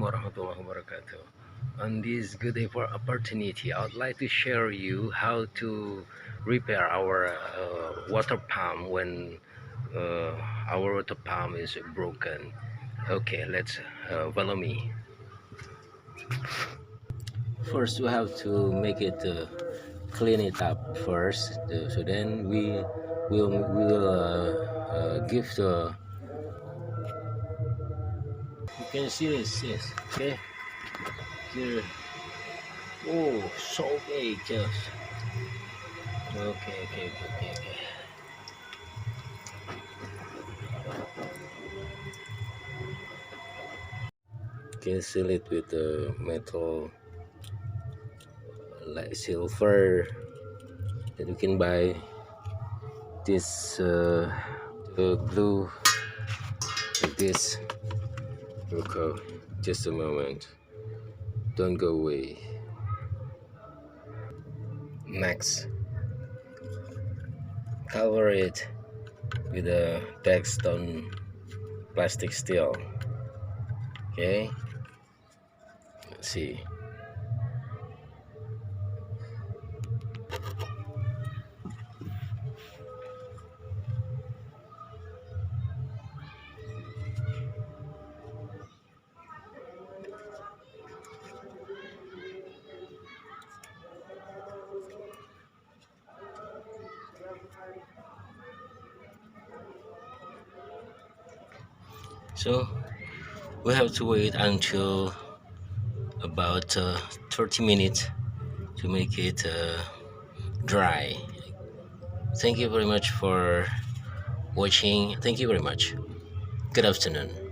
warahmatullahi wabarakatuh. On this good opportunity, I would like to share you how to repair our water pump when our water pump is broken. Okay, let's follow me. First, we have to make it clean it up first. So then we will give the. You can see this, yes. Okay. Here. Oh, so big, just. Okay. You can seal it with the metal, like silver, that you can buy. This glue, like this. Okay, just a moment. Don't go away. Next, cover it with a Dexton plastic steel. Okay, let's see. So we have to wait until about 30 minutes to make it dry. Thank you very much for watching. Thank you very much. Good afternoon.